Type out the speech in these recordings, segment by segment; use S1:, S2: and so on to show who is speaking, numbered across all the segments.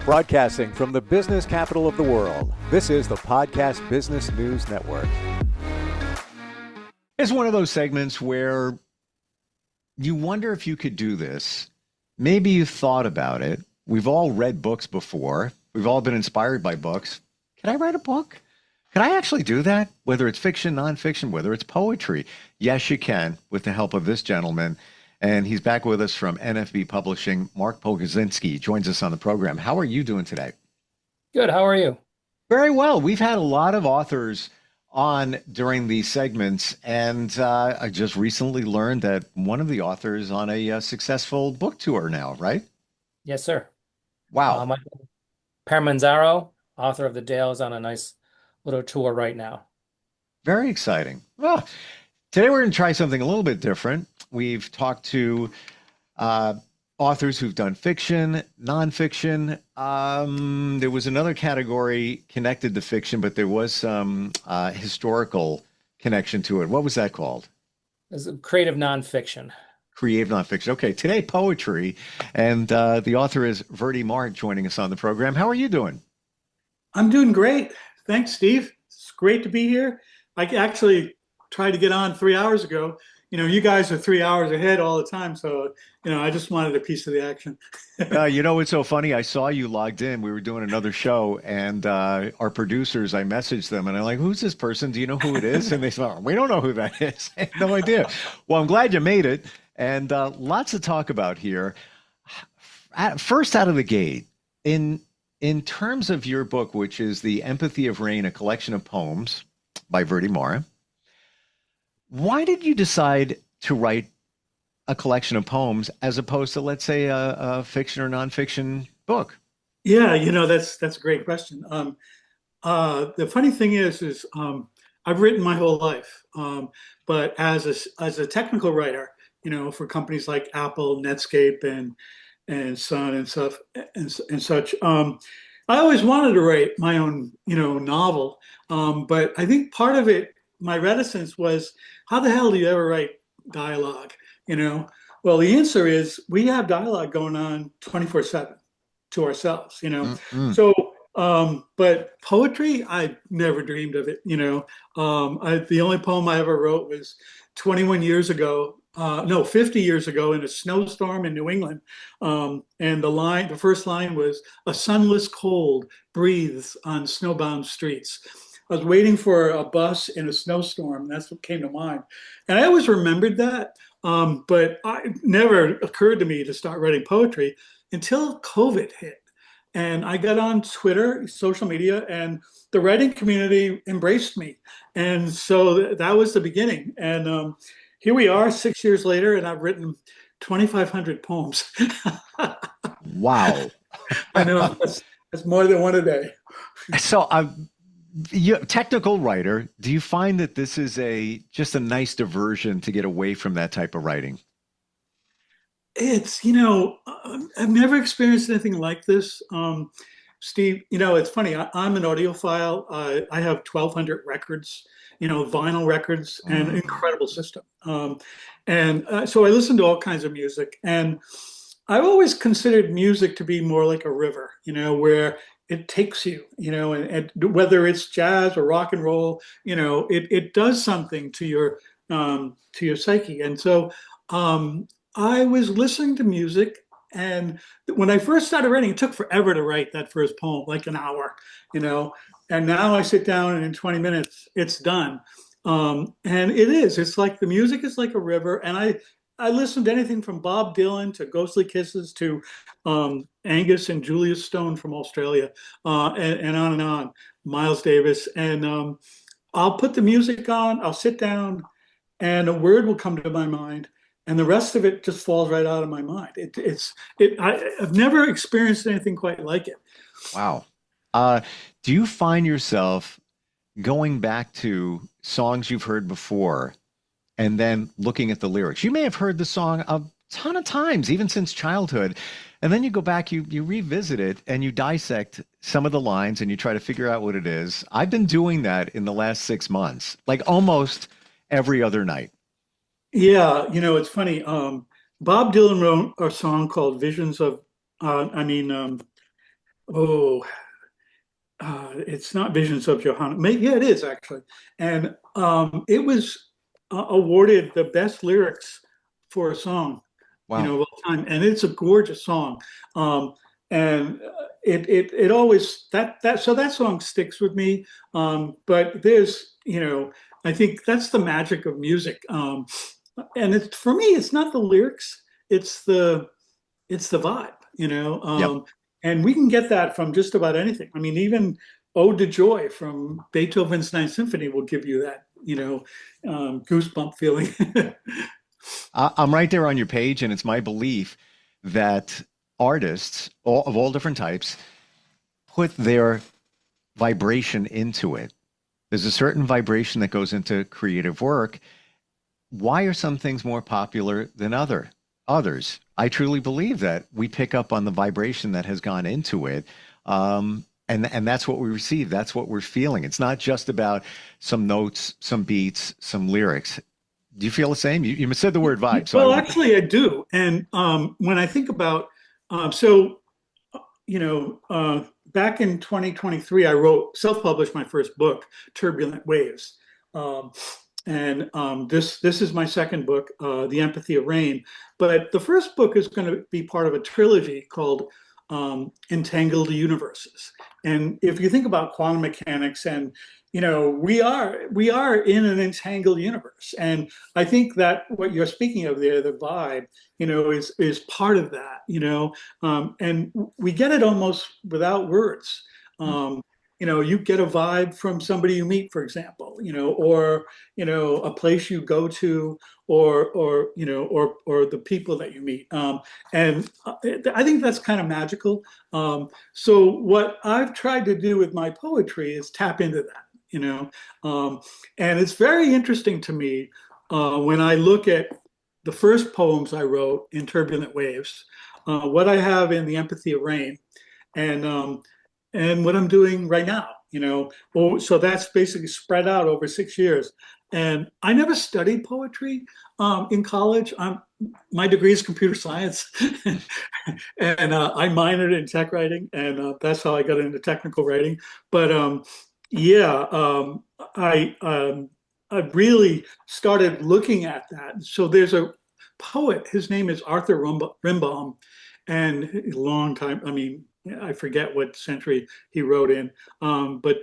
S1: Broadcasting from the business capital of the world, this is the Podcast Business News Network.
S2: It's one of those segments where you wonder if you could do this. Maybe you thought about it. We've all read books before. We've all been inspired by books. Can I write a book? Can I actually do that? Whether it's fiction, nonfiction, whether it's poetry. Yes, you can, with the help of this gentleman. And he's back with us from NFB Publishing. Mark Pogodzinski joins us on the program. How are you doing today?
S3: Good. How are you?
S2: Very well. We've had a lot of authors on during these segments, and I just recently learned that one of the authors on a successful book tour now, right?
S3: Yes, sir.
S2: Wow.
S3: Michael Permanzaro, author of The Dale, is on a nice little tour right now.
S2: Very exciting. Well, today we're going to try something a little bit different. We've talked to authors who've done fiction, nonfiction. There was another category connected to fiction, but there was some historical connection to it. What was that called?
S3: It's creative nonfiction.
S2: Creative nonfiction. Okay, today poetry, and the author is Verde Mar joining us on the program. How are you doing?
S4: I'm doing great. Thanks, Steve. It's great to be here. I actually tried to get on 3 hours ago. You know, you guys are 3 hours ahead all the time. So, I just wanted a piece of the action.
S2: It's so funny. I saw you logged in. We were doing another show, and our producers, I messaged them, and I'm like, who's this person? Do you know who it is? And they said, we don't know who that is. I have no idea. Well, I'm glad you made it. And lots to talk about here. First out of the gate, in terms of your book, which is The Empathy of Rain, a collection of poems by Verde Mar, why did you decide to write a collection of poems as opposed to, let's say, a fiction or nonfiction book?
S4: Yeah, that's a great question. The funny thing is I've written my whole life, but as a technical writer, for companies like Apple, Netscape, and Sun and stuff and such. I always wanted to write my own, novel, but I think part of it, my reticence was, how the hell do you ever write dialogue? Well, the answer is we have dialogue going on 24/7 to ourselves.
S2: Mm-hmm.
S4: So, but poetry, I never dreamed of it. The only poem I ever wrote was 21 years ago. No, 50 years ago in a snowstorm in New England. And the first line was, "A sunless cold breathes on snowbound streets." I was waiting for a bus in a snowstorm. That's what came to mind. And I always remembered that. But it never occurred to me to start writing poetry until COVID hit. And I got on Twitter, social media, and the writing community embraced me. And so that was the beginning. And here we are 6 years later, and I've written 2,500 poems.
S2: Wow.
S4: I know, that's more than one a day.
S2: So technical writer, do you find that this is just a nice diversion to get away from that type of writing?
S4: It's, I've never experienced anything like this. Steve, it's funny. I'm an audiophile. I have 1,200 records, vinyl records, and an incredible system. So I listen to all kinds of music. And I've always considered music to be more like a river, where it takes you, and whether it's jazz or rock and roll, it does something to your psyche. And so I was listening to music, and when I first started writing, it took forever to write that first poem, like an hour, and now I sit down and in 20 minutes it's done. And it's like the music is like a river, and I listened to anything from Bob Dylan to Ghostly Kisses to Angus and Julius Stone from Australia, and on and on, Miles Davis. And I'll put the music on, I'll sit down, and a word will come to my mind, and the rest of it just falls right out of my mind. I've never experienced anything quite like it.
S2: Wow. Do you find yourself going back to songs you've heard before and then looking at the lyrics? You may have heard the song a ton of times, even since childhood. And then you go back, you revisit it, and you dissect some of the lines and you try to figure out what it is. I've been doing that in the last 6 months, like almost every other night.
S4: Yeah, it's funny. Bob Dylan wrote a song called Visions of, Oh, it's not Visions of Johanna. Yeah, it is actually, and it was awarded the best lyrics for a song,
S2: Wow.
S4: of all time, and it's a gorgeous song. Um, and it always that song sticks with me. But there's, I think that's the magic of music. And it's for me, it's not the lyrics, it's the vibe,
S2: Yep.
S4: and we can get that from just about anything. I mean, even Ode to Joy from Beethoven's Ninth Symphony will give you that, goosebump feeling.
S2: I'm right there on your page, and it's my belief that artists of all different types put their vibration into it. There's a certain vibration that goes into creative work. Why are some things more popular than others? I truly believe that we pick up on the vibration that has gone into it. And that's what we receive. That's what we're feeling. It's not just about some notes, some beats, some lyrics. Do you feel the same? You said the word vibe, so
S4: Well, actually, I do. And when I think about, so, back in 2023, I self-published my first book, Turbulent Waves. Um, and this is my second book, The Empathy of Rain. But the first book is going to be part of a trilogy called Entangled Universes. And if you think about quantum mechanics, and we are in an entangled universe, and I think that what you're speaking of there, the vibe, is part of that. And we get it almost without words. Um, you get a vibe from somebody you meet, for example, or a place you go to, or the people that you meet. And I think that's kind of magical. So what I've tried to do with my poetry is tap into that, and it's very interesting to me when I look at the first poems I wrote in Turbulent Waves, what I have in The Empathy of Rain, and what I'm doing right now. So that's basically spread out over 6 years. And I never studied poetry in college. My degree is computer science, and I minored in tech writing, and that's how I got into technical writing. But yeah, I really started looking at that. So there's a poet. His name is Arthur Rimbaud, and a long time. I mean, I forget what century he wrote in, but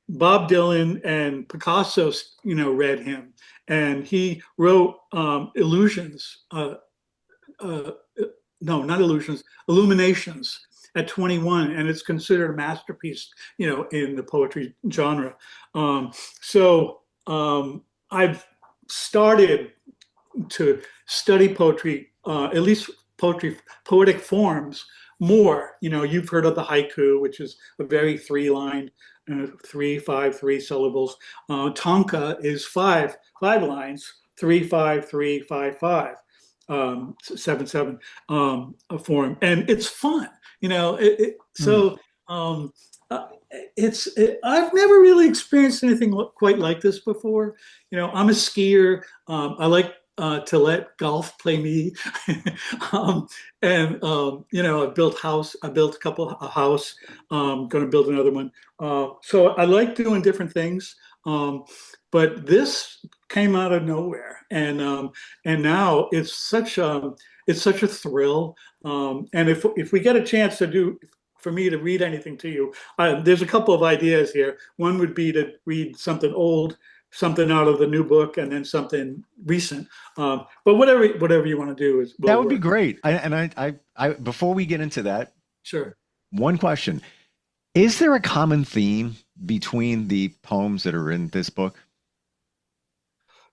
S4: Bob Dylan and Picasso, read him, and he wrote Illusions. Uh, no, not Illusions, Illuminations at 21, and it's considered a masterpiece, in the poetry genre. So I've started to study poetry, at least poetic forms more. You've heard of the haiku, which is a very three-line, 3, 5, 3 syllables. Tanka is five lines, 3, 5, 3, 5, 5, 7, 7, a form, and it's fun.
S2: Hmm.
S4: So I've never really experienced anything quite like this before. I'm a skier. I like to let golf play me. um, and I built a house. Going to build another one. So I like doing different things. But this came out of nowhere, and now it's such a thrill. And if we get a chance for me to read anything to you, there's a couple of ideas here. One would be to read something old, something out of the new book, and then something recent. But whatever you want to do
S2: That
S4: will
S2: would be
S4: work.
S2: great. Before we get into that,
S4: Sure.
S2: one question. Is there a common theme between the poems that are in this book?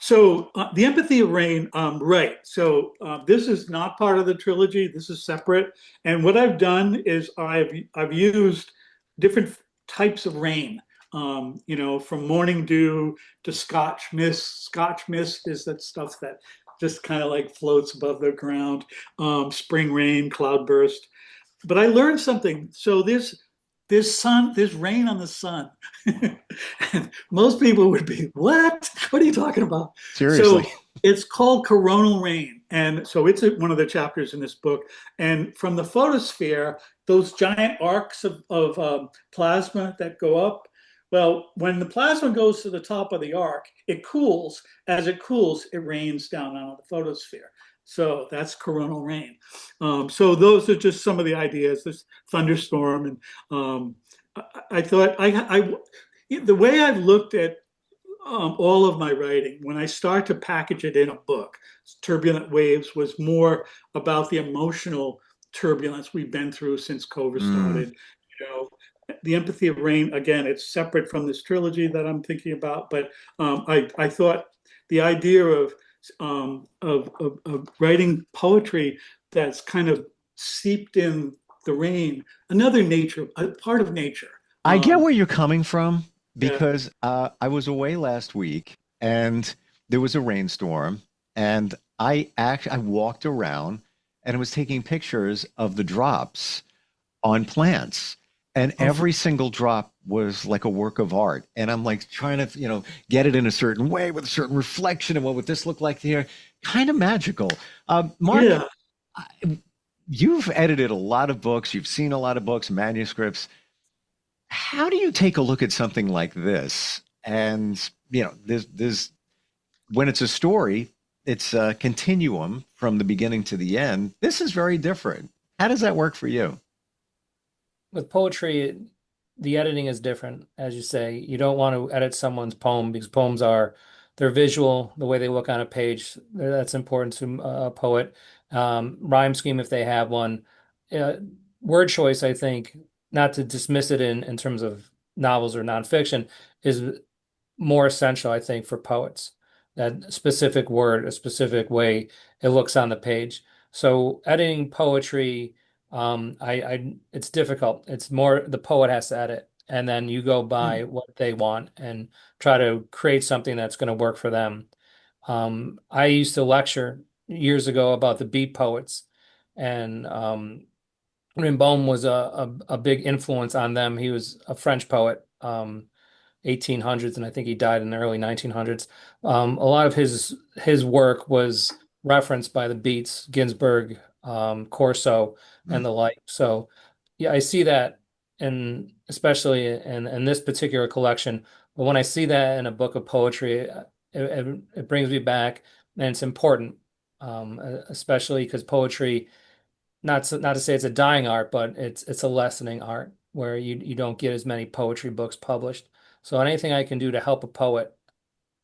S4: So the Empathy of Rain, right? So this is not part of the trilogy. This is separate. And what I've done is I've used different types of rain. From morning dew to Scotch mist. Scotch mist is that stuff that just kind of like floats above the ground. Spring rain, cloudburst. But I learned something. So there's rain on the sun. And most people would be, what? What are you talking about?
S2: Seriously.
S4: So it's called coronal rain. And so it's one of the chapters in this book. And from the photosphere, those giant arcs of plasma that go up, well, when the plasma goes to the top of the arc, it cools. As it cools, it rains down on the photosphere. So that's coronal rain. So those are just some of the ideas. This thunderstorm, and I thought the way I've looked at all of my writing, when I start to package it in a book, Turbulent Waves was more about the emotional turbulence we've been through since COVID started. You know, the Empathy of Rain, again, it's separate from this trilogy that I'm thinking about, but I thought the idea of writing poetry that's kind of seeped in the rain, another nature, a part of nature.
S2: I get where you're coming from
S4: Yeah.
S2: because I was away last week and there was a rainstorm, and I walked around and I was taking pictures of the drops on plants, and every single drop was like a work of art. And I'm like trying to, get it in a certain way with a certain reflection, and what would this look like here? Kind of magical. Mark,
S4: Yeah.
S2: you've edited a lot of books, you've seen a lot of books, manuscripts. How do you take a look at something like this? And, there's when it's a story, it's a continuum from the beginning to the end. This is very different. How does that work for you?
S3: With poetry, the editing is different. As you say, you don't want to edit someone's poem because poems they're visual, the way they look on a page. That's important to a poet. Rhyme scheme, if they have one. Uh, Word choice, I think, not to dismiss it in terms of novels or nonfiction, is more essential, I think, for poets. That specific word, a specific way it looks on the page. So editing poetry, it's difficult. It's more the poet has to edit, and then you go by what they want and try to create something that's going to work for them. I used to lecture years ago about the beat poets, and Rimbaud was a big influence on them. He was a French poet, 1800s, and I think he died in the early 1900s. A lot of his work was referenced by the Beats, Ginsberg, Corso, and the like. So, yeah, I see that, and especially in this particular collection. But when I see that in a book of poetry, it brings me back, and it's important, especially because poetry, not to say it's a dying art, but it's a lessening art where you don't get as many poetry books published. So anything I can do to help a poet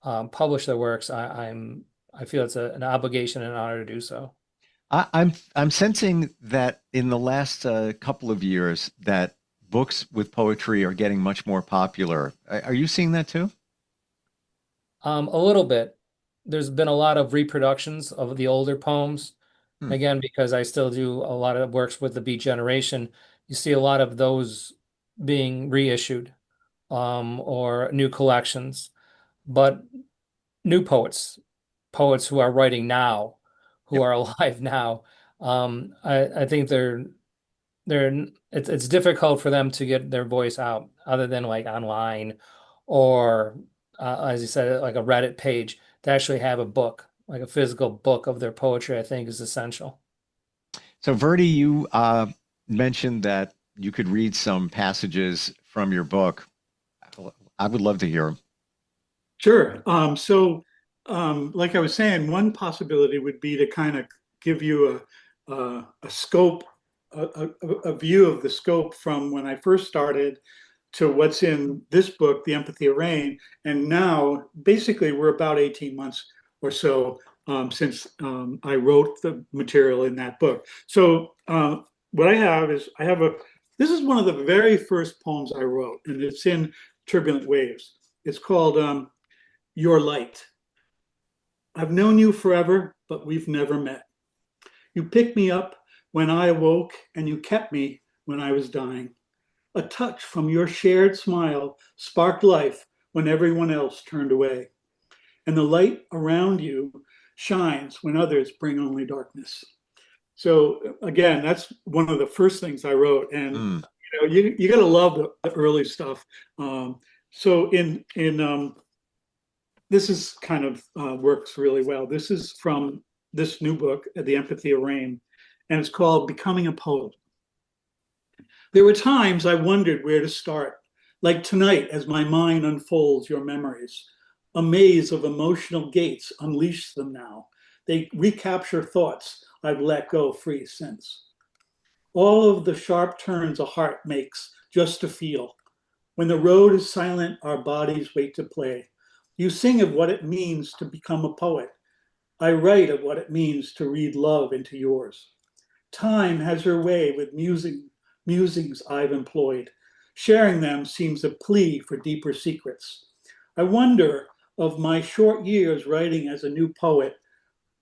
S3: publish their works, I feel it's an obligation and an honor to do so.
S2: I'm sensing that in the last couple of years that books with poetry are getting much more popular. Are you seeing that too?
S3: A little bit. There's been a lot of reproductions of the older poems.
S2: Hmm.
S3: Again, because I still do a lot of works with the Beat generation, you see a lot of those being reissued, or new collections. But new poets who are writing now, who
S2: Yep.
S3: are alive now, I think it's difficult for them to get their voice out other than like online or as you said, like a Reddit page. To actually have a book, like a physical book of their poetry, I think is essential.
S2: So, Verdi, you mentioned that you could read some passages from your book. I would love to hear them.
S4: Sure. Like I was saying, one possibility would be to kind of give you a scope, a view of the scope from when I first started to what's in this book, The Empathy of Rain. And now, basically, we're about 18 months or so since I wrote the material in that book. So, what I have is this is one of the very first poems I wrote, and it's in Turbulent Waves. It's called Your Light. I've known you forever, but we've never met. You picked me up when I awoke, and you kept me when I was dying. A touch from your shared smile sparked life when everyone else turned away. And the light around you shines when others bring only darkness. So again, that's one of the first things I wrote, and
S2: Hmm.
S4: you got to love the early stuff. So in this is kind of works really well. This is from this new book, The Empathy of Rain, and it's called Becoming a Poet. There were times I wondered where to start, like tonight as my mind unfolds your memories. A maze of emotional gates, unleash them now. They recapture thoughts I've let go free since. All of the sharp turns a heart makes just to feel. When the road is silent, our bodies wait to play. You sing of what it means to become a poet. I write of what it means to read love into yours. Time has her way with musings I've employed. Sharing them seems a plea for deeper secrets. I wonder of my short years writing as a new poet,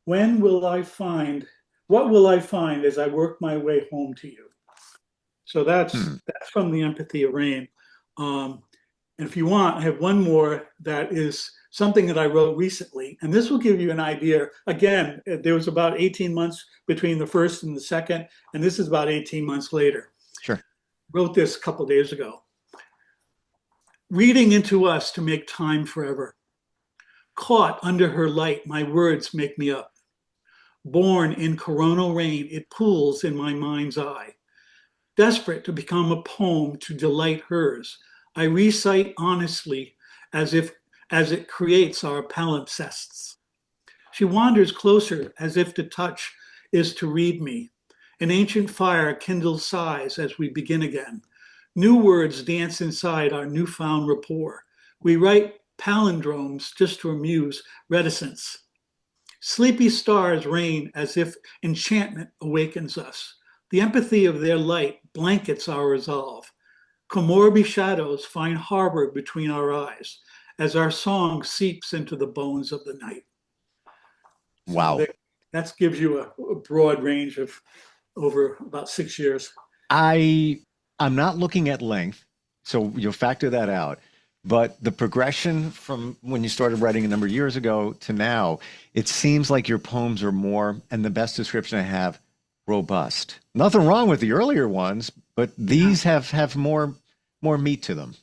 S4: when will I find, what will I find as I work my way home to you? So that's from The Empathy of Rain. And if you want, I have one more that is something that I wrote recently. And this will give you an idea. Again, there was about 18 months between the first and the second, and this is about 18 months later.
S2: Sure.
S4: Wrote this a couple days ago. Reading into us to make time forever. Caught under her light, my words make me up. Born in coronal rain, it pools in my mind's eye. Desperate to become a poem to delight hers, I recite honestly as it creates our palimpsests. She wanders closer as if to touch is to read me. An ancient fire kindles sighs as we begin again. New words dance inside our newfound rapport. We write palindromes just to amuse reticence. Sleepy stars reign as if enchantment awakens us. The empathy of their light blankets our resolve. Comorbid shadows find harbor between our eyes as our song seeps into the bones of the night.
S2: Wow.
S4: So that gives you a broad range of over about 6 years.
S2: I'm not looking at length, so you'll factor that out. But the progression from when you started writing a number of years ago to now, it seems like your poems are more, and the best description I have, robust. Nothing wrong with the earlier ones, but these have more meat to them.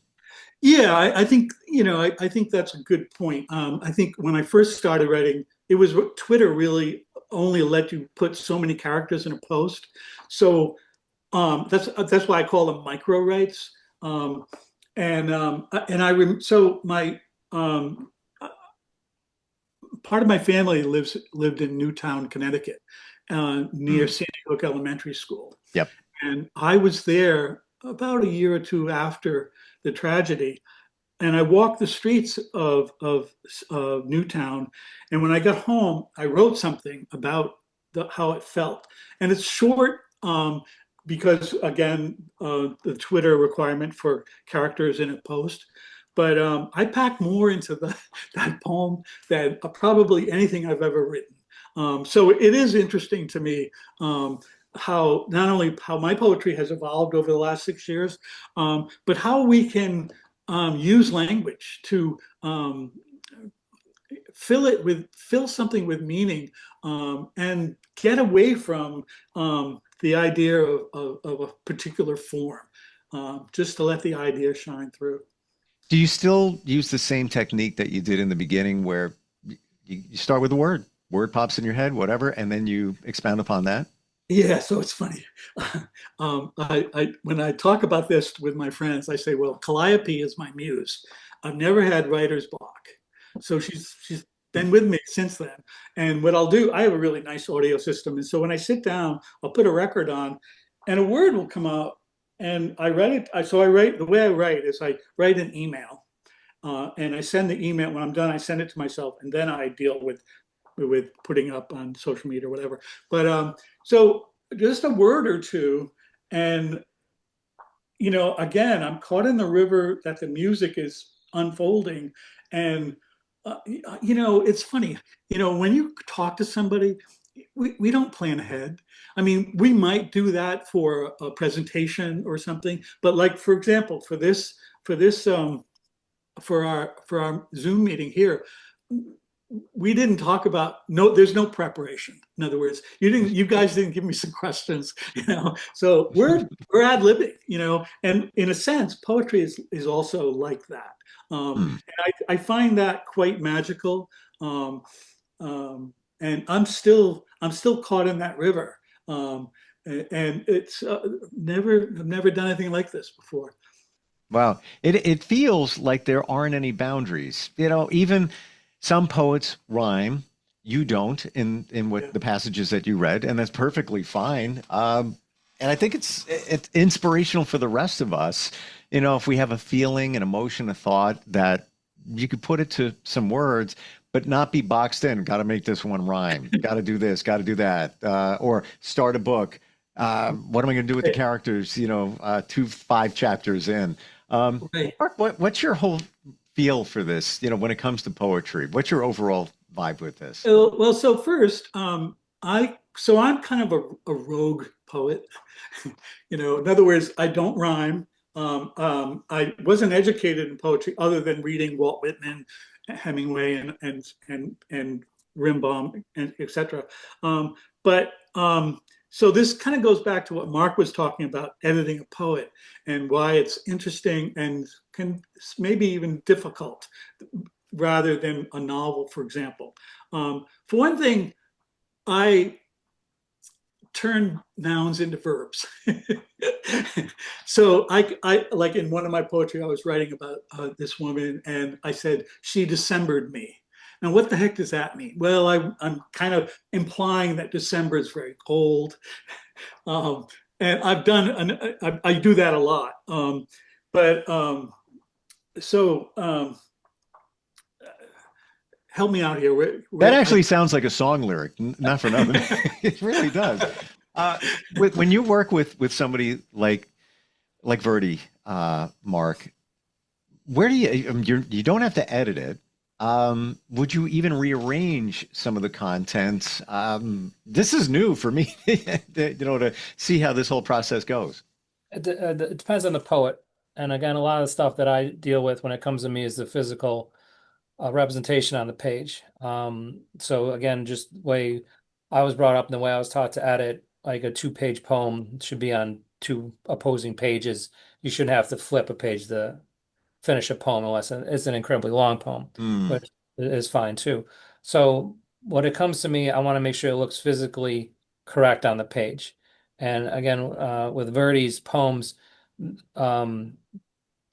S4: Yeah, I think I think that's a good point. I think when I first started writing, it was Twitter really only let you put so many characters in a post. So that's why I call them micro writes. So my part of my family lived in Newtown, Connecticut, near Sandy Hook Elementary School.
S2: Yep.
S4: And I was there about a year or two after the tragedy. And I walked the streets of Newtown. And when I got home, I wrote something about how it felt. And it's short because, again, the Twitter requirement for characters in a post. But I packed more into that poem than probably anything I've ever written. So it is interesting to me how not only how my poetry has evolved over the last 6 years, but how we can use language to fill something with meaning and get away from the idea of a particular form, just to let the idea shine through.
S2: Do you still use the same technique that you did in the beginning where you start with a word pops in your head, whatever, and then you expound upon that?
S4: Yeah, so it's funny. When I talk about this with my friends, I say, well, Calliope is my muse. I've never had writer's block. So she's been with me since then. And what I'll do, I have a really nice audio system. And so when I sit down, I'll put a record on and a word will come out. And I write it. So I write, the way I write is I write an email and I send the email. When I'm done, I send it to myself. And then I deal with putting up on social media or whatever. But so just a word or two, and again, I'm caught in the river that the music is unfolding, and it's funny. When you talk to somebody, we don't plan ahead. I mean, we might do that for a presentation or something, but like for example, for our Zoom meeting here, we didn't talk about there's no preparation. In other words, you guys didn't give me some questions, so we're ad-libbing, and in a sense poetry is also like that. And I find that quite magical. and I'm still caught in that river. And it's I've never done anything like this before.
S2: Wow. It feels like there aren't any boundaries. Even some poets rhyme. You don't in what
S4: Yeah.
S2: the passages that you read, and that's perfectly fine. And I think it's inspirational for the rest of us. If we have a feeling, an emotion, a thought that you could put it to some words, but not be boxed in. Got to make this one rhyme. Got to do this. Got to do that. Or start a book. What am I going to do with the
S4: Right.
S2: characters? 5 chapters in.
S4: Right.
S2: Mark, what's your whole feel for this? When it comes to poetry, what's your overall vibe with this?
S4: Well, so first, I'm kind of a rogue poet. In other words, I don't rhyme. I wasn't educated in poetry other than reading Walt Whitman, Hemingway, and Rimbaud, and etc. But So this kind of goes back to what Mark was talking about, editing a poet, and why it's interesting and can maybe even difficult rather than a novel, for example. For one thing, I turn nouns into verbs. So I like in one of my poetry, I was writing about this woman, and I said she Decembered me. Now, what the heck does that mean? Well, I'm kind of implying that December is very cold, um, and I do that a lot. But so Help me out here.
S2: That actually sounds like a song lyric, not for nothing. It really does. When you work with somebody like Verdi, Mark, where do you don't have to edit it. Would you even rearrange some of the content? This is new for me, to see how this whole process goes.
S3: It depends on the poet. And again, a lot of the stuff that I deal with when it comes to me is the physical representation on the page. So again, just the way I was brought up and the way I was taught to edit, like a two-page poem should be on two opposing pages. You shouldn't have to flip a page to finish a poem unless it's an incredibly long poem,
S2: Hmm.
S3: which is fine too. So when it comes to me, I want to make sure it looks physically correct on the page. And again, with Verdi's poems, um,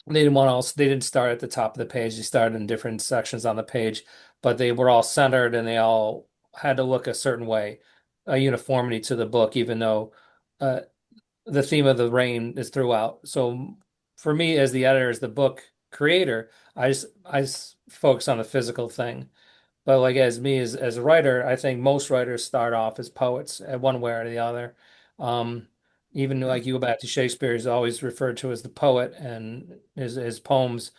S3: they didn't start at the top of the page. They started in different sections on the page, but they were all centered and they all had to look a certain way, a uniformity to the book, even though uh, the theme of the rain is throughout. So for me, as the editor, as the book creator, I just focus on the physical thing. But like as me as a writer, I think most writers start off as poets at one way or the other. Um, Even like you go back to Shakespeare, he's always referred to as the poet, and his poems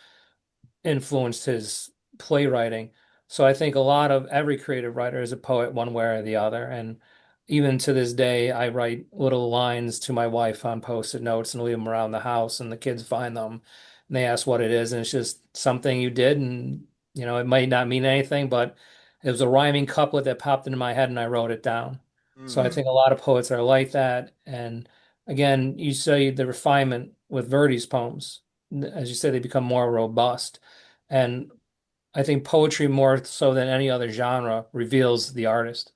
S3: influenced his playwriting. So I think a lot of every creative writer is a poet one way or the other. And even to this day, I write little lines to my wife on post-it notes and leave them around the house, and the kids find them and they ask what it is, and it's just something you did, and it might not mean anything, but it was a rhyming couplet that popped into my head and I wrote it down. So I
S2: Hmm.
S3: think a lot of poets are like that. And again, you say the refinement with Verdi's poems. As you say, they become more robust. And I think poetry, more so than any other genre, reveals the artist.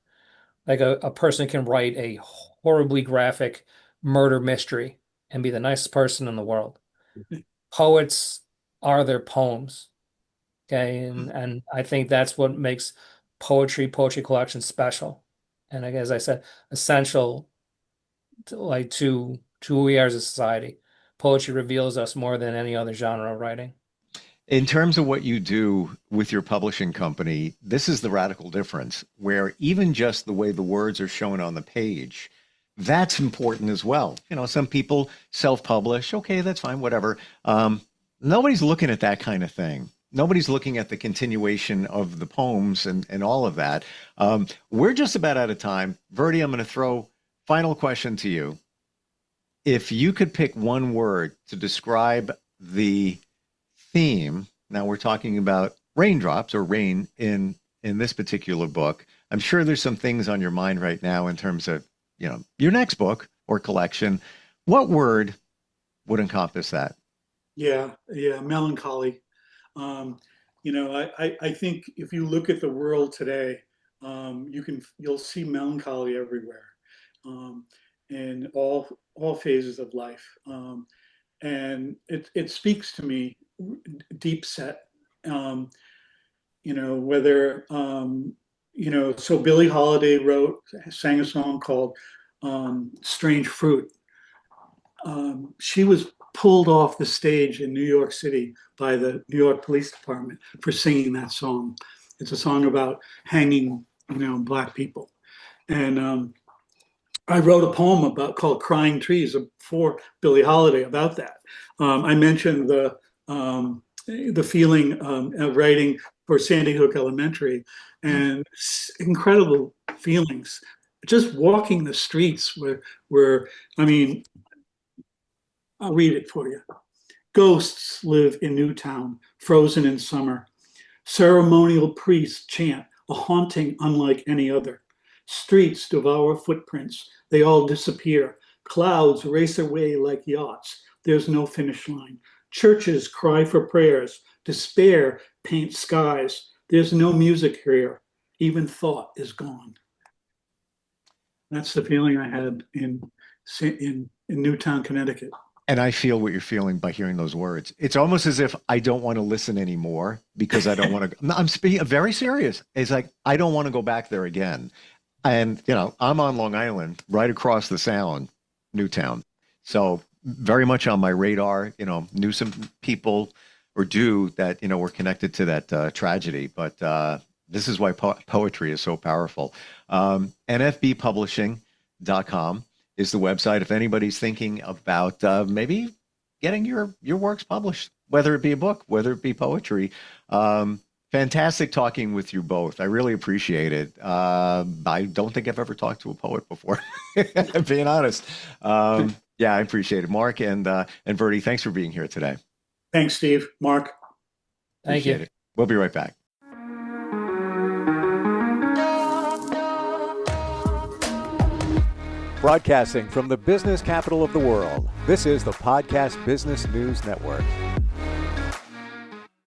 S3: Like a person can write a horribly graphic murder mystery and be the nicest person in the world. Poets are their poems. Okay. And I think that's what makes poetry collection special. And like, as I said, essential to who we are as a society. Poetry reveals us more than any other genre of writing.
S2: In terms of what you do with your publishing company, this is the radical difference, where even just the way the words are shown on the page, that's important as well. Some people self-publish. Okay, that's fine, whatever. Nobody's looking at that kind of thing. Nobody's looking at the continuation of the poems and all of that. We're just about out of time. Verdi, I'm going to throw final question to you. If you could pick one word to describe the theme, now we're talking about raindrops or rain in this particular book. I'm sure there's some things on your mind right now in terms of, your next book or collection. What word would encompass that?
S4: Yeah, melancholy. Um, I think if you look at the world today, you'll see melancholy everywhere, in all phases of life. And it speaks to me, deep set. Whether so Billie Holiday sang a song called "Strange Fruit." She was pulled off the stage in New York City by the New York Police Department for singing that song. It's a song about hanging, Black people. And I wrote a poem called "Crying Trees" for Billie Holiday about that. I mentioned the feeling of writing for Sandy Hook Elementary, and incredible feelings. Just walking the streets where I mean, I'll read it for you. Ghosts live in Newtown, frozen in summer. Ceremonial priests chant, a haunting unlike any other. Streets devour footprints, they all disappear. Clouds race away like yachts, there's no finish line. Churches cry for prayers, despair paints skies. There's no music here, even thought is gone. That's the feeling I had in Newtown, Connecticut.
S2: And I feel what you're feeling by hearing those words. It's almost as if I don't want to listen anymore because I don't want to. I'm speaking very serious. It's like I don't want to go back there again. And I'm on Long Island, right across the Sound, Newtown. So very much on my radar. Knew some people or do that. Were connected to that tragedy. But this is why poetry is so powerful. NFBpublishing.com is the website if anybody's thinking about maybe getting your works published, whether it be a book, whether it be poetry. Fantastic talking with you both. I really appreciate it. I don't think I've ever talked to a poet before, being honest. Yeah, I appreciate it. Mark and Verde, thanks for being here today.
S4: Thanks, Steve. Mark.
S3: Thank you.
S2: Appreciate it. We'll be right back.
S1: Broadcasting from the business capital of the world, this is the Podcast Business News Network.